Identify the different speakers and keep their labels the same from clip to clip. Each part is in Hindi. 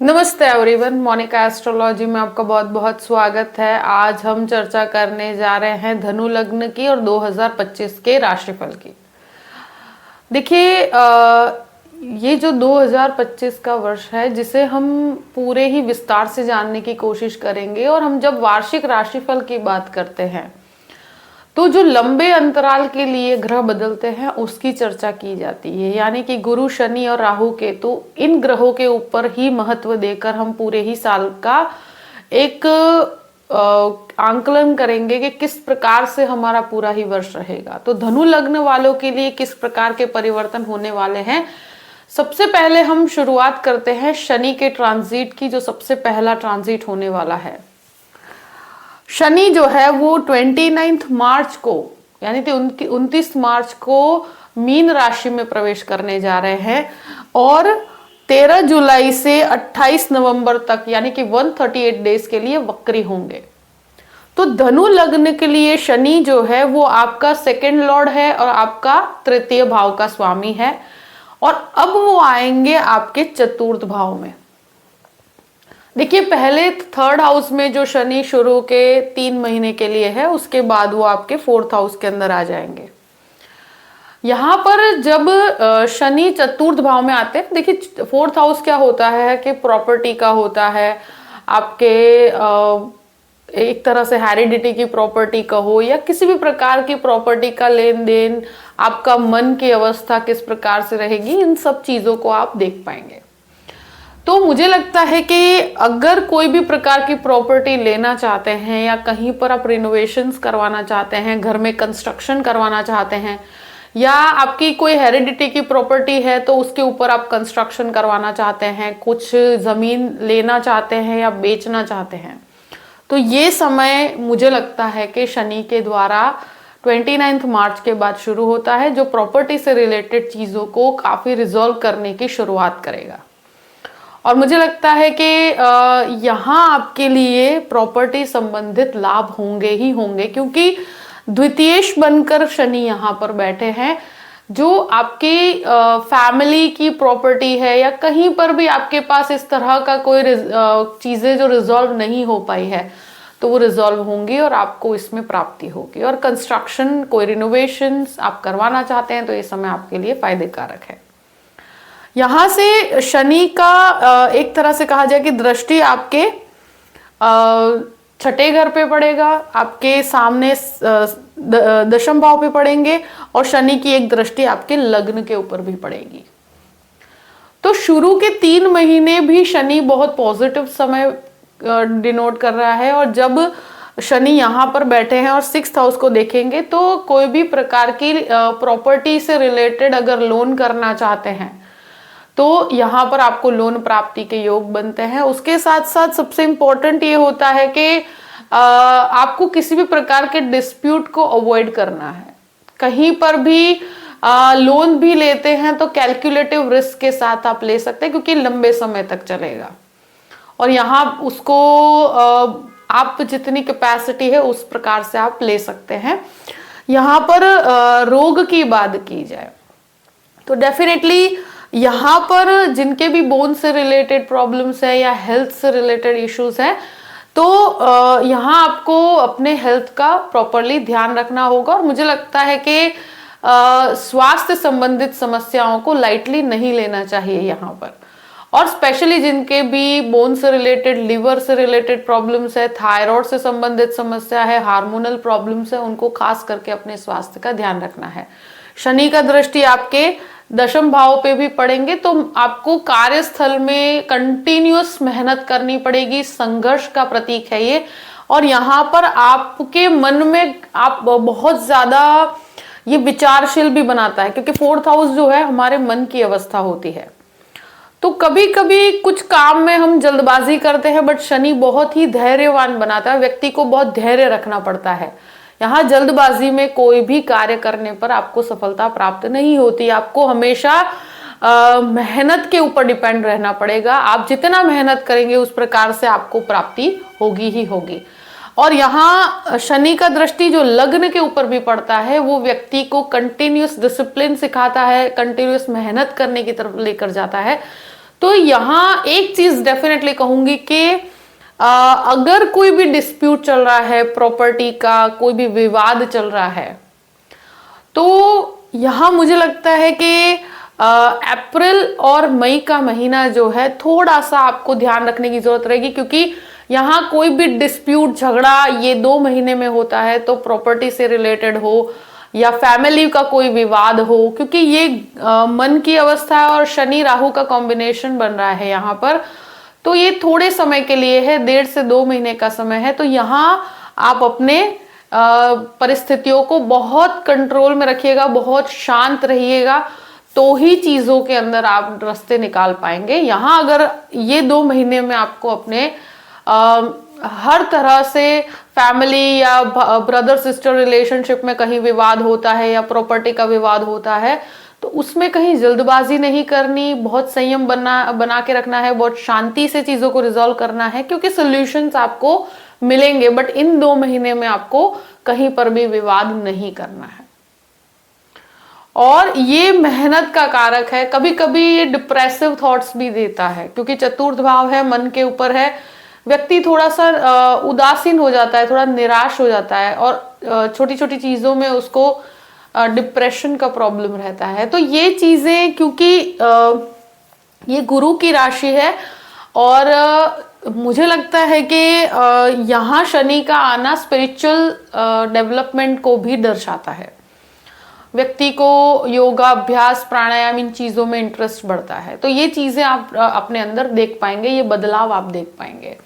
Speaker 1: नमस्ते एवरीवन, मोनिका एस्ट्रोलॉजी में आपका बहुत बहुत स्वागत है। आज हम चर्चा करने जा रहे हैं धनु लग्न की और 2025 के राशिफल की। देखिए, ये जो 2025 का वर्ष है जिसे हम पूरे ही विस्तार से जानने की कोशिश करेंगे। और हम जब वार्षिक राशिफल की बात करते हैं तो जो लंबे अंतराल के लिए ग्रह बदलते हैं उसकी चर्चा की जाती है, यानी कि गुरु, शनि और राहु केतु, इन ग्रहों के ऊपर ही महत्व देकर हम पूरे ही साल का एक आंकलन करेंगे कि किस प्रकार से हमारा पूरा ही वर्ष रहेगा। तो धनु लग्न वालों के लिए किस प्रकार के परिवर्तन होने वाले हैं। सबसे पहले हम शुरुआत करते हैं शनि के ट्रांजिट की, जो सबसे पहला ट्रांजिट होने वाला है। शनि जो है वो 29 मार्च को, यानी कि 29 मार्च को मीन राशि में प्रवेश करने जा रहे हैं और 13 जुलाई से 28 नवंबर तक, यानी कि 138 डेज के लिए वक्री होंगे। तो धनु लग्न के लिए शनि जो है वो आपका सेकंड लॉर्ड है और आपका तृतीय भाव का स्वामी है। और अब वो आएंगे आपके चतुर्थ भाव में। देखिए, पहले थर्ड हाउस में जो शनि शुरू के 3 महीने के लिए है, उसके बाद वो आपके फोर्थ हाउस के अंदर आ जाएंगे। यहाँ पर जब शनि चतुर्थ भाव में आते हैं, देखिए फोर्थ हाउस क्या होता है कि प्रॉपर्टी का होता है, आपके एक तरह से हेरिडिटी की प्रॉपर्टी का हो या किसी भी प्रकार की प्रॉपर्टी का लेन देन, आपका मन की अवस्था किस प्रकार से रहेगी, इन सब चीजों को आप देख पाएंगे। तो मुझे लगता है कि अगर कोई भी प्रकार की प्रॉपर्टी लेना चाहते हैं या कहीं पर आप रिनोवेशंस करवाना चाहते हैं, घर में कंस्ट्रक्शन करवाना चाहते हैं, या आपकी कोई हेरिडिटी की प्रॉपर्टी है तो उसके ऊपर आप कंस्ट्रक्शन करवाना चाहते हैं, कुछ जमीन लेना चाहते हैं या बेचना चाहते हैं, तो ये समय मुझे लगता है कि शनि के द्वारा 29 मार्च के बाद शुरू होता है, जो प्रॉपर्टी से रिलेटेड चीजों को काफी रिजॉल्व करने की शुरुआत करेगा। और मुझे लगता है कि यहाँ आपके लिए प्रॉपर्टी संबंधित लाभ होंगे ही होंगे, क्योंकि द्वितीयेश बनकर शनि यहाँ पर बैठे हैं। जो आपकी फैमिली की प्रॉपर्टी है या कहीं पर भी आपके पास इस तरह का कोई चीजें जो रिजॉल्व नहीं हो पाई है, तो वो रिजॉल्व होंगी और आपको इसमें प्राप्ति होगी। और कंस्ट्रक्शन, कोई रिनोवेशंस आप करवाना चाहते हैं तो ये समय आपके लिए फायदे कारक है। यहां से शनि का एक तरह से कहा जाए कि दृष्टि आपके छठे घर पे पड़ेगा, आपके सामने दशम भाव पे पड़ेंगे और शनि की एक दृष्टि आपके लग्न के ऊपर भी पड़ेगी। तो शुरू के 3 महीने भी शनि बहुत पॉजिटिव समय डिनोट कर रहा है। और जब शनि यहाँ पर बैठे हैं और 6th हाउस को देखेंगे तो कोई भी प्रकार की प्रॉपर्टी से रिलेटेड अगर लोन करना चाहते हैं तो यहाँ पर आपको लोन प्राप्ति के योग बनते हैं। उसके साथ साथ सबसे इंपॉर्टेंट ये होता है कि आपको किसी भी प्रकार के डिस्प्यूट को अवॉइड करना है। कहीं पर भी लोन भी लेते हैं तो कैलकुलेटिव रिस्क के साथ आप ले सकते हैं, क्योंकि लंबे समय तक चलेगा। और यहाँ उसको आप जितनी कैपेसिटी है उस प्रकार से आप ले सकते हैं। यहाँ पर रोग की बात की जाए तो डेफिनेटली यहाँ पर जिनके भी बोन से रिलेटेड प्रॉब्लम्स है या हेल्थ से रिलेटेड इश्यूज है, तो यहाँ आपको अपने हेल्थ का प्रॉपरली ध्यान रखना होगा। और मुझे लगता है कि स्वास्थ्य संबंधित समस्याओं को लाइटली नहीं लेना चाहिए यहाँ पर। और स्पेशली जिनके भी बोन से रिलेटेड, लिवर से रिलेटेड प्रॉब्लम्स है, थायराइड से संबंधित समस्या है, हार्मोनल प्रॉब्लम्स है, उनको खास करके अपने स्वास्थ्य का ध्यान रखना है। शनि का दृष्टि आपके दशम भाव पे भी पड़ेंगे तो आपको कार्यस्थल में कंटिन्यूअस मेहनत करनी पड़ेगी, संघर्ष का प्रतीक है ये। और यहाँ पर आपके मन में आप बहुत ज्यादा ये विचारशील भी बनाता है, क्योंकि 4th हाउस जो है हमारे मन की अवस्था होती है। तो कभी कभी कुछ काम में हम जल्दबाजी करते हैं, बट शनि बहुत ही धैर्यवान बनाता है, व्यक्ति को बहुत धैर्य रखना पड़ता है। यहाँ जल्दबाजी में कोई भी कार्य करने पर आपको सफलता प्राप्त नहीं होती। आपको हमेशा मेहनत के ऊपर डिपेंड रहना पड़ेगा। आप जितना मेहनत करेंगे उस प्रकार से आपको प्राप्ति होगी ही होगी। और यहाँ शनि का दृष्टि जो लग्न के ऊपर भी पड़ता है, वो व्यक्ति को कंटिन्यूस डिसिप्लिन सिखाता है, कंटिन्यूस मेहनत करने की तरफ लेकर जाता है। तो यहाँ एक चीज डेफिनेटली कहूंगी कि अगर कोई भी डिस्प्यूट चल रहा है, प्रॉपर्टी का कोई भी विवाद चल रहा है, तो यहां मुझे लगता है कि अप्रैल और मई का महीना जो है थोड़ा सा आपको ध्यान रखने की जरूरत रहेगी, क्योंकि यहाँ कोई भी डिस्प्यूट झगड़ा ये 2 महीने में होता है, तो प्रॉपर्टी से रिलेटेड हो या फैमिली का कोई विवाद हो, क्योंकि ये मन की अवस्था है और शनि राहु का कॉम्बिनेशन बन रहा है यहाँ पर, तो ये थोड़े समय के लिए है, 1.5 से 2 महीने का समय है। तो यहाँ आप अपने परिस्थितियों को बहुत कंट्रोल में रखिएगा, बहुत शांत रहिएगा, तो ही चीजों के अंदर आप रास्ते निकाल पाएंगे। यहाँ अगर ये 2 महीने में आपको अपने हर तरह से फैमिली या ब्रदर सिस्टर रिलेशनशिप में कहीं विवाद होता है या प्रॉपर्टी का विवाद होता है, तो उसमें कहीं जल्दबाजी नहीं करनी, बहुत संयम बना के रखना है, बहुत शांति से चीजों को रिजॉल्व करना है, क्योंकि सॉल्यूशंस आपको मिलेंगे, बट इन 2 महीने में आपको कहीं पर भी विवाद नहीं करना है। और ये मेहनत का कारक है, कभी कभी ये डिप्रेसिव थॉट्स भी देता है, क्योंकि चतुर्थ भाव है, मन के ऊपर है, व्यक्ति थोड़ा सा उदासीन हो जाता है, थोड़ा निराश हो जाता है, और छोटी छोटी चीजों में उसको डिप्रेशन का प्रॉब्लम रहता है। तो ये चीजें, क्योंकि ये गुरु की राशि है, और मुझे लगता है कि यहाँ शनि का आना स्पिरिचुअल डेवलपमेंट को भी दर्शाता है। व्यक्ति को योगा अभ्यास प्राणायाम इन चीजों में इंटरेस्ट बढ़ता है, तो ये चीजें आप अपने अंदर देख पाएंगे, ये बदलाव आप देख पाएंगे।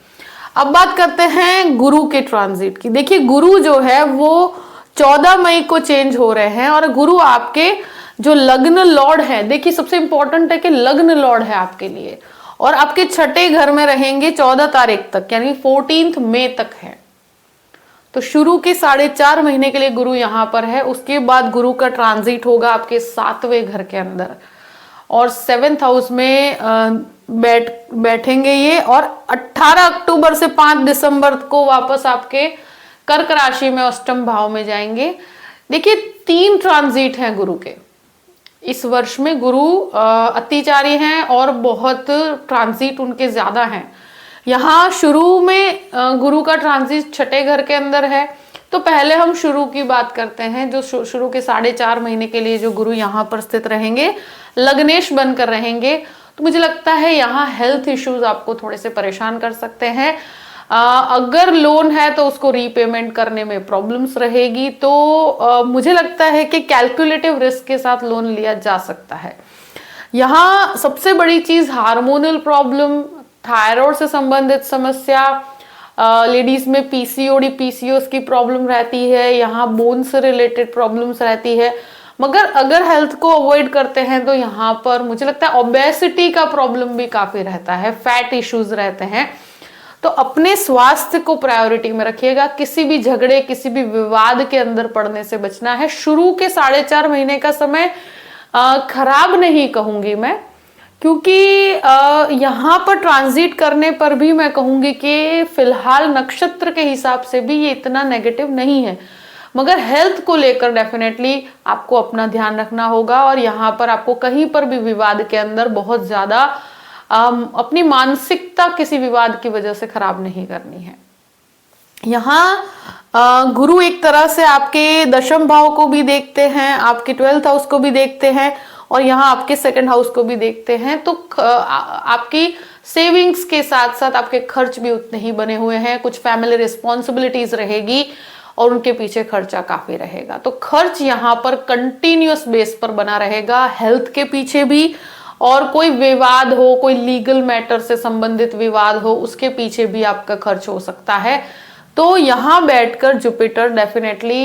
Speaker 1: अब बात करते हैं गुरु के ट्रांजिट की। देखिए, गुरु जो है वो 14 मई को चेंज हो रहे हैं, और गुरु आपके जो लग्न लॉर्ड है, देखिए सबसे इंपॉर्टेंट है कि लग्न लॉर्ड है आपके लिए, और आपके 6ठे घर में रहेंगे 14 तारीख तक, यानी 14 मई तक है। तो शुरू के 4.5 महीने के लिए गुरु यहाँ पर है, उसके बाद गुरु का ट्रांजिट होगा आपके 7वें घर के अंदर, और 7th हाउस में बैठेंगे ये, और 18 अक्टूबर से 5 दिसंबर को वापस आपके कर्क राशि में अष्टम भाव में जाएंगे। देखिए, 3 ट्रांजिट हैं गुरु के इस वर्ष में। गुरु अतिचारी हैं और बहुत ट्रांजिट उनके ज्यादा हैं। यहाँ शुरू में गुरु का ट्रांजिट 6ठे घर के अंदर है, तो पहले हम शुरू की बात करते हैं। जो शुरू के 4.5 महीने के लिए जो गुरु यहाँ पर स्थित रहेंगे, लग्नेश बनकर रहेंगे, तो मुझे लगता है यहाँ हेल्थ इश्यूज आपको थोड़े से परेशान कर सकते हैं। अगर लोन है तो उसको रीपेमेंट करने में प्रॉब्लम्स रहेगी, तो मुझे लगता है कि कैलकुलेटिव रिस्क के साथ लोन लिया जा सकता है। यहाँ सबसे बड़ी चीज हार्मोनल प्रॉब्लम, थायराइड से संबंधित समस्या, लेडीज में पीसीओडी पीसीओएस की प्रॉब्लम रहती है, यहाँ बोन से रिलेटेड प्रॉब्लम्स रहती है। मगर अगर हेल्थ को अवॉइड करते हैं तो यहाँ पर मुझे लगता है ओबेसिटी का प्रॉब्लम भी काफी रहता है, फैट इश्यूज रहते हैं। तो अपने स्वास्थ्य को प्रायोरिटी में रखिएगा, किसी भी झगड़े किसी भी विवाद के अंदर पड़ने से बचना है। शुरू के 4.5 महीने का समय खराब नहीं कहूंगी मैं, क्योंकि यहाँ पर ट्रांजिट करने पर भी मैं कहूंगी कि फिलहाल नक्षत्र के हिसाब से भी ये इतना नेगेटिव नहीं है, मगर हेल्थ को लेकर डेफिनेटली आपको अपना ध्यान रखना होगा। और यहाँ पर आपको कहीं पर भी विवाद के अंदर बहुत ज्यादा अपनी मानसिकता किसी विवाद की वजह से खराब नहीं करनी है। यहाँ गुरु एक तरह से आपके 10th भाव को भी देखते हैं, आपके 12th हाउस को भी देखते हैं, और यहाँ आपके 2nd हाउस को भी देखते हैं। तो आपकी सेविंग्स के साथ साथ आपके खर्च भी उतने ही बने हुए हैं, कुछ फैमिली रिस्पॉन्सिबिलिटीज रहेगी और उनके पीछे खर्चा काफी रहेगा। तो खर्च यहाँ पर कंटिन्यूअस बेस पर बना रहेगा, हेल्थ के पीछे भी, और कोई विवाद हो, कोई लीगल मैटर से संबंधित विवाद हो, उसके पीछे भी आपका खर्च हो सकता है। तो यहाँ बैठकर जुपिटर डेफिनेटली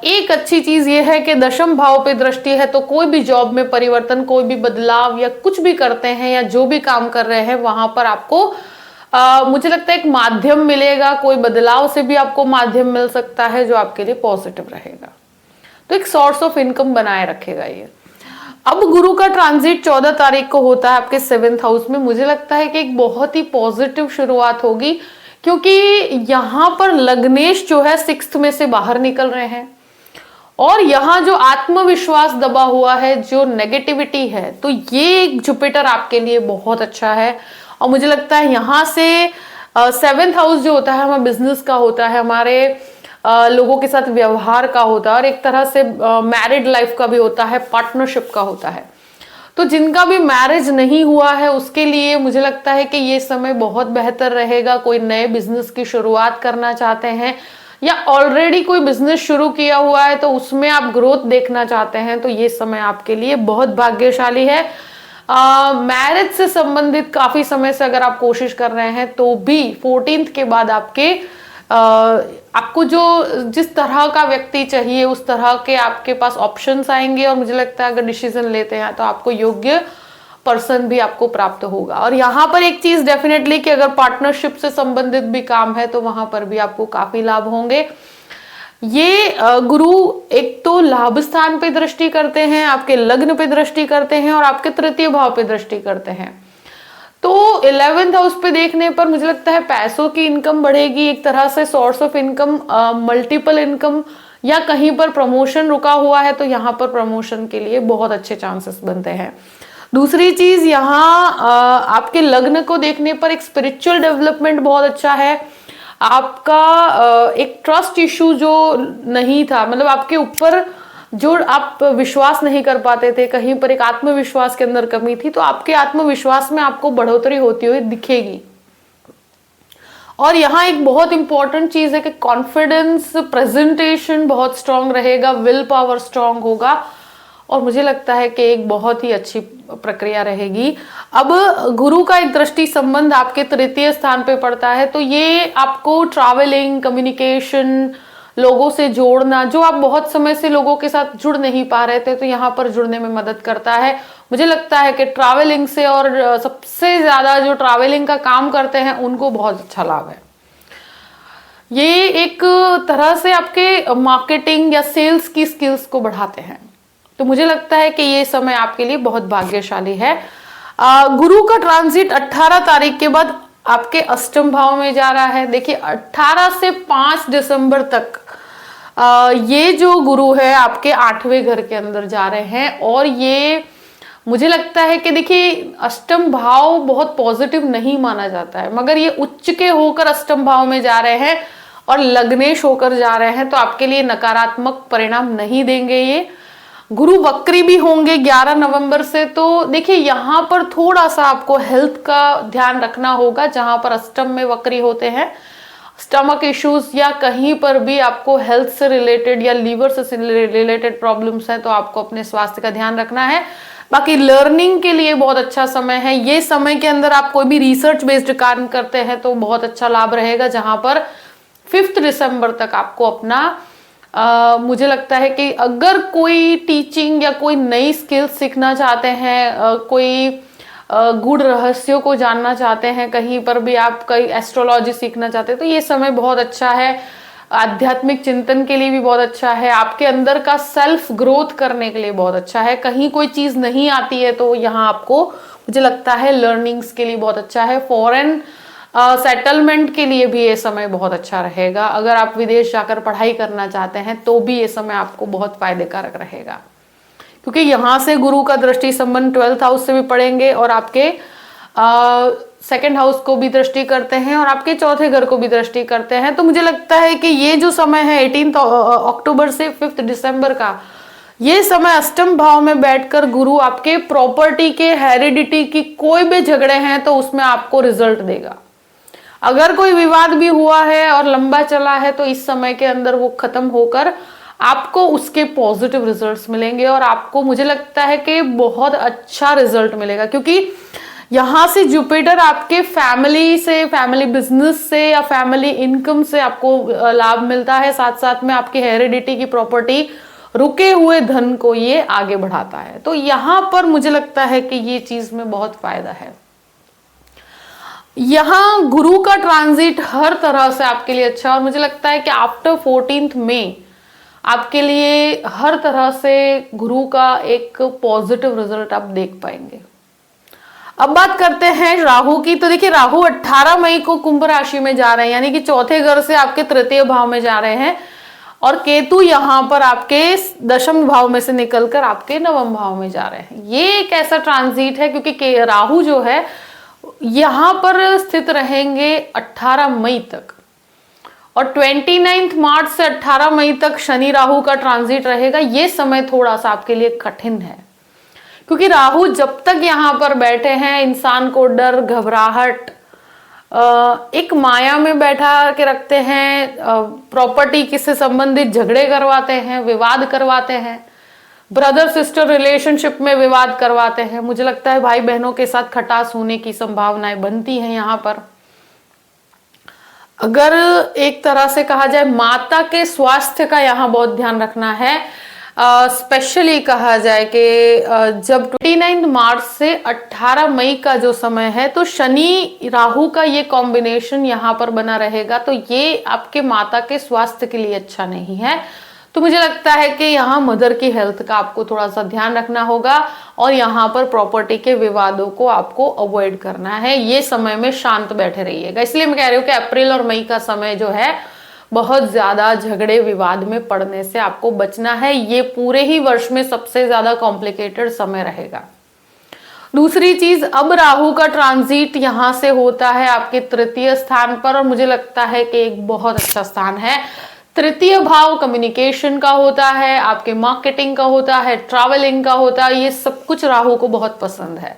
Speaker 1: एक अच्छी चीज ये है कि 10th भाव पे दृष्टि है, तो कोई भी जॉब में परिवर्तन, कोई भी बदलाव या कुछ भी करते हैं या जो भी काम कर रहे हैं, वहां पर आपको मुझे लगता है एक माध्यम मिलेगा, कोई बदलाव से भी आपको माध्यम मिल सकता है जो आपके लिए पॉजिटिव रहेगा। तो एक सोर्स ऑफ इनकम बनाए रखेगा ये। अब गुरु का ट्रांजिट 14 तारीख को होता है आपके 7th हाउस में। मुझे लगता है कि एक बहुत ही पॉजिटिव शुरुआत होगी, क्योंकि यहाँ पर लग्नेश जो है 6th में से बाहर निकल रहे हैं, और यहाँ जो आत्मविश्वास दबा हुआ है, जो नेगेटिविटी है, तो ये जुपिटर आपके लिए बहुत अच्छा है। और मुझे लगता है यहाँ से 7th हाउस जो होता है हमारा बिजनेस का होता है, हमारे लोगों के साथ व्यवहार का होता है, और एक तरह से मैरिड लाइफ का भी होता है, पार्टनरशिप का होता है। तो जिनका भी मैरिज नहीं हुआ है उसके लिए मुझे लगता है कि ये समय बहुत बेहतर रहेगा। कोई नए बिजनेस की शुरुआत करना चाहते हैं या ऑलरेडी कोई बिजनेस शुरू किया हुआ है तो उसमें आप ग्रोथ देखना चाहते हैं, तो ये समय आपके लिए बहुत भाग्यशाली है। मैरिज से संबंधित काफी समय से अगर आप कोशिश कर रहे हैं तो भी 14th के बाद आपको जो जिस तरह का व्यक्ति चाहिए उस तरह के आपके पास ऑप्शंस आएंगे, और मुझे लगता है अगर डिसीजन लेते हैं तो आपको योग्य पर्सन भी आपको प्राप्त होगा। और यहाँ पर एक चीज डेफिनेटली कि अगर पार्टनरशिप से संबंधित भी काम है तो वहां पर भी आपको काफी लाभ होंगे। ये गुरु एक तो लाभ स्थान पे दृष्टि करते हैं, आपके लग्न पे दृष्टि करते हैं और आपके तृतीय भाव पे दृष्टि करते हैं। तो 11th हाउस पे देखने पर मुझे लगता है पैसों की इनकम बढ़ेगी, एक तरह से source of income, multiple income, या कहीं पर प्रमोशन रुका हुआ है तो यहाँ पर प्रमोशन के लिए बहुत अच्छे चांसेस बनते हैं। दूसरी चीज यहाँ आपके लग्न को देखने पर एक स्पिरिचुअल डेवलपमेंट बहुत अच्छा है। आपका एक ट्रस्ट इशू जो नहीं था, मतलब आपके ऊपर जो आप विश्वास नहीं कर पाते थे, कहीं पर एक आत्मविश्वास के अंदर कमी थी, तो आपके आत्मविश्वास में आपको बढ़ोतरी होती हुई दिखेगी। और यहाँ एक बहुत इंपॉर्टेंट चीज है कि कॉन्फिडेंस, प्रेजेंटेशन बहुत स्ट्रांग रहेगा, विल पावर स्ट्रांग होगा, और मुझे लगता है कि एक बहुत ही अच्छी प्रक्रिया रहेगी। अब गुरु का एक दृष्टि संबंध आपके तृतीय स्थान पे पड़ता है, तो ये आपको ट्रैवलिंग, कम्युनिकेशन, लोगों से जोड़ना, जो आप बहुत समय से लोगों के साथ जुड़ नहीं पा रहे थे तो यहाँ पर जुड़ने में मदद करता है। मुझे लगता है कि ट्रैवलिंग से, और सबसे ज्यादा जो ट्रैवलिंग का काम करते हैं उनको बहुत अच्छा लाभ है। ये एक तरह से आपके मार्केटिंग या सेल्स की स्किल्स को बढ़ाते हैं, तो मुझे लगता है कि ये समय आपके लिए बहुत भाग्यशाली है। गुरु का ट्रांजिट 18 तारीख के बाद आपके अष्टम भाव में जा रहा है। देखिए 18 से 5 दिसंबर तक ये जो गुरु है आपके 8वें घर के अंदर जा रहे हैं, और ये मुझे लगता है कि देखिए अष्टम भाव बहुत पॉजिटिव नहीं माना जाता है, मगर ये उच्च के होकर अष्टम भाव में जा रहे हैं और लग्नेश होकर जा रहे हैं, तो आपके लिए नकारात्मक परिणाम नहीं देंगे। ये गुरु वक्री भी होंगे 11 नवंबर से, तो देखिए यहाँ पर थोड़ा सा आपको हेल्थ का ध्यान रखना होगा। जहां पर अष्टम में वक्री होते हैं, स्टमक इश्यूज या कहीं पर भी आपको हेल्थ से रिलेटेड या लीवर से रिलेटेड प्रॉब्लम्स हैं, तो आपको अपने स्वास्थ्य का ध्यान रखना है। बाकी लर्निंग के लिए बहुत अच्छा समय है। ये समय के अंदर आप कोई भी रिसर्च बेस्ड कार्य करते हैं तो बहुत अच्छा लाभ रहेगा, जहां पर 5 दिसंबर तक आपको अपना मुझे लगता है कि अगर कोई टीचिंग या कोई नई स्किल्स सीखना चाहते हैं, कोई गूढ़ रहस्यों को जानना चाहते हैं, कहीं पर भी आप कई एस्ट्रोलॉजी सीखना चाहते हैं, तो ये समय बहुत अच्छा है। आध्यात्मिक चिंतन के लिए भी बहुत अच्छा है, आपके अंदर का सेल्फ ग्रोथ करने के लिए बहुत अच्छा है। कहीं कोई चीज नहीं आती है तो यहाँ आपको मुझे लगता है लर्निंग्स के लिए बहुत अच्छा है। फॉरेन सेटलमेंट के लिए भी ये समय बहुत अच्छा रहेगा। अगर आप विदेश जाकर पढ़ाई करना चाहते हैं तो भी ये समय आपको बहुत फायदेकारक रहेगा, क्योंकि यहाँ से गुरु का दृष्टि संबंध 12th हाउस से भी पड़ेंगे और आपके 2nd हाउस को भी दृष्टि करते हैं और आपके 4थे घर को भी दृष्टि करते हैं। तो मुझे लगता है कि ये जो समय है 18 अक्टूबर से 5 दिसंबर का, ये समय अष्टम भाव में बैठकर गुरु आपके प्रॉपर्टी के, हेरिडिटी की कोई भी झगड़े हैं तो उसमें आपको रिजल्ट देगा। अगर कोई विवाद भी हुआ है और लंबा चला है तो इस समय के अंदर वो खत्म होकर आपको उसके पॉजिटिव रिजल्ट्स मिलेंगे, और आपको मुझे लगता है कि बहुत अच्छा रिजल्ट मिलेगा, क्योंकि यहां से जुपिटर आपके फैमिली से, फैमिली बिजनेस से या फैमिली इनकम से आपको लाभ मिलता है। साथ साथ में आपकी हेरिडिटी की प्रॉपर्टी, रुके हुए धन को ये आगे बढ़ाता है। तो यहां पर मुझे लगता है कि ये चीज में बहुत फायदा है। यहाँ गुरु का ट्रांजिट हर तरह से आपके लिए अच्छा, और मुझे लगता है कि आफ्टर 14th मई आपके लिए हर तरह से गुरु का एक पॉजिटिव रिजल्ट आप देख पाएंगे। अब बात करते हैं राहु की। तो देखिए राहु 18 मई को कुंभ राशि में जा रहे हैं, यानी कि 4थे घर से आपके तृतीय भाव में जा रहे हैं, और केतु यहाँ पर आपके दशम भाव में से निकलकर आपके नवम भाव में जा रहे हैं। ये एक ऐसा ट्रांजिट है क्योंकि राहु जो है यहाँ पर स्थित रहेंगे 18 मई तक, और 29 मार्च से 18 मई तक शनि राहु का ट्रांजिट रहेगा। ये समय थोड़ा सा आपके लिए कठिन है क्योंकि राहु जब तक यहाँ पर बैठे हैं इंसान को डर, घबराहट, एक माया में बैठा के रखते हैं, प्रॉपर्टी किससे संबंधित झगड़े करवाते हैं, विवाद करवाते हैं, ब्रदर सिस्टर रिलेशनशिप में विवाद करवाते हैं। मुझे लगता है भाई बहनों के साथ खटास होने की संभावनाएं बनती हैं यहाँ पर। अगर एक तरह से कहा जाए माता के स्वास्थ्य का यहाँ बहुत ध्यान रखना है। स्पेशली कहा जाए कि जब 29 मार्च से 18 मई का जो समय है तो शनि राहु का ये कॉम्बिनेशन यहाँ पर बना रहेगा, तो ये आपके माता के स्वास्थ्य के लिए अच्छा नहीं है। तो मुझे लगता है कि यहाँ मदर की हेल्थ का आपको थोड़ा सा ध्यान रखना होगा और यहाँ पर प्रॉपर्टी के विवादों को आपको अवॉइड करना है। ये समय में शांत बैठे रहिएगा। इसलिए मैं कह रही हूँ कि अप्रैल और मई का समय जो है बहुत ज्यादा झगड़े विवाद में पड़ने से आपको बचना है। ये पूरे ही वर्ष में सबसे ज्यादा कॉम्प्लिकेटेड समय रहेगा। दूसरी चीज, अब राहु का ट्रांजिट यहां से होता है आपके तृतीय स्थान पर, और मुझे लगता है कि एक बहुत अच्छा स्थान है। तृतीय भाव कम्युनिकेशन का होता है, आपके मार्केटिंग का होता है, ट्रैवलिंग का होता है, ये सब कुछ राहु को बहुत पसंद है।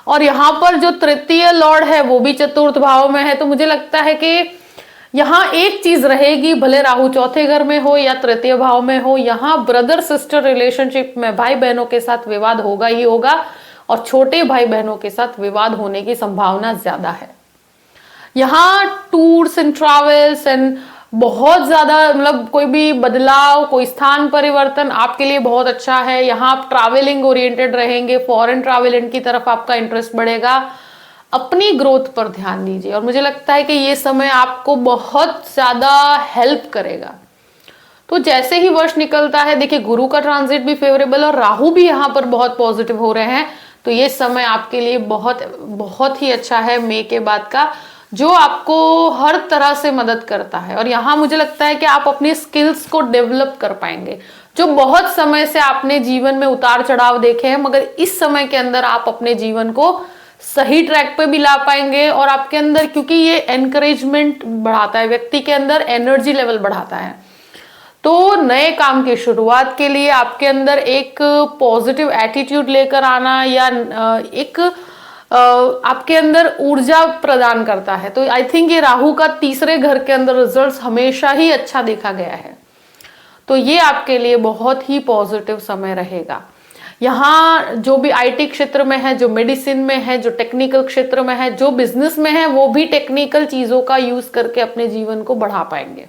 Speaker 1: और यहाँ पर जो तृतीय लॉर्ड है वो भी चतुर्थ भाव में है, तो मुझे लगता है कि यहाँ एक चीज रहेगी, भले राहु चौथे घर में हो या तृतीय भाव में हो, यहाँ ब्रदर सिस्टर रिलेशनशिप में भाई बहनों के साथ विवाद होगा ही होगा, और छोटे भाई बहनों के साथ विवाद होने की संभावना ज्यादा है। यहाँ टूर्स एंड ट्रैवल्स एंड बहुत ज्यादा मतलब कोई भी बदलाव, कोई स्थान परिवर्तन आपके लिए बहुत अच्छा है। यहाँ आप ट्रैवलिंग ओरिएंटेड रहेंगे, फॉरेन ट्रैवलिंग की तरफ आपका इंटरेस्ट बढ़ेगा। अपनी ग्रोथ पर ध्यान दीजिए और मुझे लगता है कि ये समय आपको बहुत ज्यादा हेल्प करेगा। तो जैसे ही वर्ष निकलता है, देखिए गुरु का ट्रांजिट भी फेवरेबल और राहु भी यहाँ पर बहुत पॉजिटिव हो रहे हैं, तो ये समय आपके लिए बहुत ही अच्छा है मई के बाद का, जो आपको हर तरह से मदद करता है। और यहाँ मुझे लगता है कि आप अपनी स्किल्स को डेवलप कर पाएंगे। जो बहुत समय से आपने जीवन में उतार चढ़ाव देखे हैं, मगर इस समय के अंदर आप अपने जीवन को सही ट्रैक पे भी ला पाएंगे। और आपके अंदर, क्योंकि ये एनकरेजमेंट बढ़ाता है, व्यक्ति के अंदर एनर्जी लेवल बढ़ाता है, तो नए काम की शुरुआत के लिए आपके अंदर एक पॉजिटिव एटीट्यूड लेकर आना या एक आपके अंदर ऊर्जा प्रदान करता है। तो आई थिंक ये राहु का तीसरे घर के अंदर रिजल्ट्स हमेशा ही अच्छा देखा गया है, तो ये आपके लिए बहुत ही पॉजिटिव समय रहेगा। यहाँ जो भी आईटी क्षेत्र में है, जो मेडिसिन में है, जो टेक्निकल क्षेत्र में है, जो बिजनेस में है, वो भी टेक्निकल चीजों का यूज करके अपने जीवन को बढ़ा पाएंगे।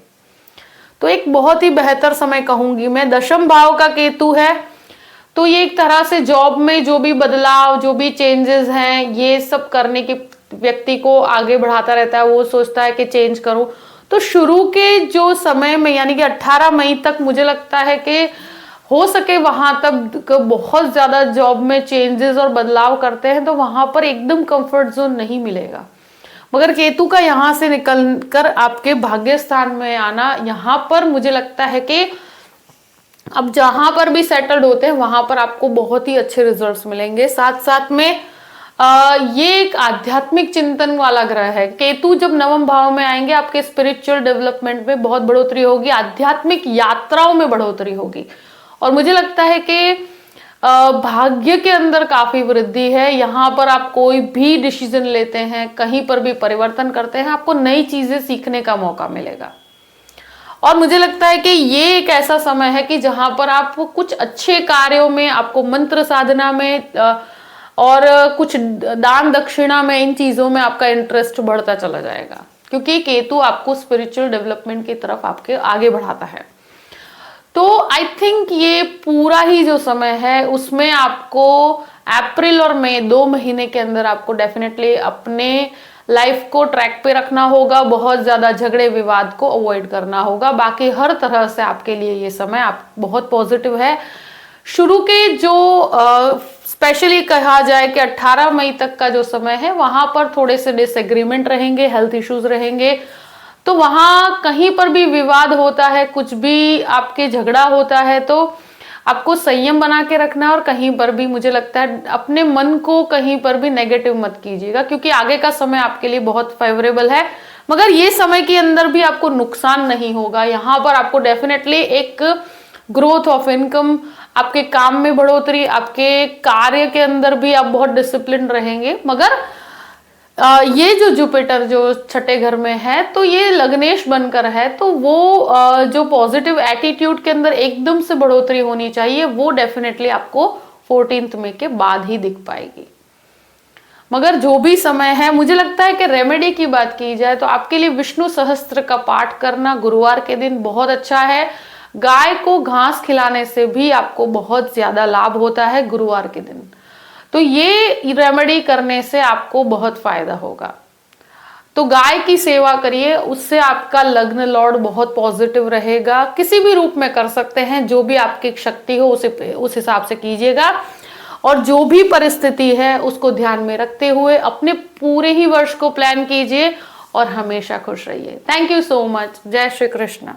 Speaker 1: तो एक बहुत ही बेहतर समय कहूंगी मैं। दशम भाव का केतु है, तो ये एक तरह से जॉब में जो भी बदलाव, जो भी चेंजेस हैं, ये सब करने के व्यक्ति को आगे बढ़ाता रहता है। वो सोचता है कि चेंज करूं, तो शुरू के जो समय में यानी कि 18 मई तक मुझे लगता है कि हो सके वहां तक बहुत ज्यादा जॉब में चेंजेस और बदलाव करते हैं, तो वहां पर एकदम कंफर्ट जोन नहीं मिलेगा। मगर केतु का यहाँ से निकलकर आपके भाग्य स्थान में आना, यहाँ पर मुझे लगता है कि अब जहां पर भी सेटल्ड होते हैं वहां पर आपको बहुत ही अच्छे रिजल्ट्स मिलेंगे। साथ साथ में ये एक आध्यात्मिक चिंतन वाला ग्रह है। केतु जब नवम भाव में आएंगे, आपके स्पिरिचुअल डेवलपमेंट में बहुत बढ़ोतरी होगी, आध्यात्मिक यात्राओं में बढ़ोतरी होगी, और मुझे लगता है कि भाग्य के अंदर काफी वृद्धि है। यहाँ पर आप कोई भी डिसीजन लेते हैं, कहीं पर भी परिवर्तन करते हैं, आपको नई चीजें सीखने का मौका मिलेगा। और मुझे लगता है कि ये एक ऐसा समय है कि जहां पर आप कुछ अच्छे कार्यों में, आपको मंत्र साधना में और कुछ दान दक्षिणा में, इन चीजों में आपका इंटरेस्ट बढ़ता चला जाएगा, क्योंकि केतु आपको स्पिरिचुअल डेवलपमेंट की तरफ आपके आगे बढ़ाता है। तो आई थिंक ये पूरा ही जो समय है उसमें आपको अप्रैल और मई 2 महीने के अंदर आपको डेफिनेटली अपने लाइफ को ट्रैक पे रखना होगा। बहुत ज्यादा झगड़े विवाद को अवॉइड करना होगा। बाकी हर तरह से आपके लिए ये समय आप बहुत पॉजिटिव है। शुरू के जो स्पेशली कहा जाए कि 18 मई तक का जो समय है, वहां पर थोड़े से डिसएग्रीमेंट रहेंगे, हेल्थ इश्यूज रहेंगे, तो वहां कहीं पर भी विवाद होता है, कुछ भी आपके झगड़ा होता है, तो आपको संयम बना के रखना है। और कहीं पर भी मुझे लगता है अपने मन को कहीं पर भी नेगेटिव मत कीजिएगा, क्योंकि आगे का समय आपके लिए बहुत फेवरेबल है। मगर ये समय के अंदर भी आपको नुकसान नहीं होगा। यहाँ पर आपको डेफिनेटली एक ग्रोथ ऑफ इनकम, आपके काम में बढ़ोतरी, आपके कार्य के अंदर भी आप बहुत डिसिप्लिन रहेंगे। मगर ये जो जुपिटर जो छठे घर में है, तो ये लग्नेश बनकर है, तो वो जो पॉजिटिव एटीट्यूड के अंदर एकदम से बढ़ोतरी होनी चाहिए, वो डेफिनेटली आपको 14 मई के बाद ही दिख पाएगी। मगर जो भी समय है, मुझे लगता है कि रेमेडी की बात की जाए तो आपके लिए विष्णु सहस्त्र का पाठ करना गुरुवार के दिन बहुत अच्छा है। गाय को घास खिलाने से भी आपको बहुत ज्यादा लाभ होता है गुरुवार के दिन, तो ये रेमेडी करने से आपको बहुत फायदा होगा। तो गाय की सेवा करिए, उससे आपका लग्न लॉर्ड बहुत पॉजिटिव रहेगा। किसी भी रूप में कर सकते हैं, जो भी आपकी शक्ति हो उस हिसाब से कीजिएगा। और जो भी परिस्थिति है उसको ध्यान में रखते हुए अपने पूरे ही वर्ष को प्लान कीजिए और हमेशा खुश रहिए। Thank you so much. जय श्री कृष्ण।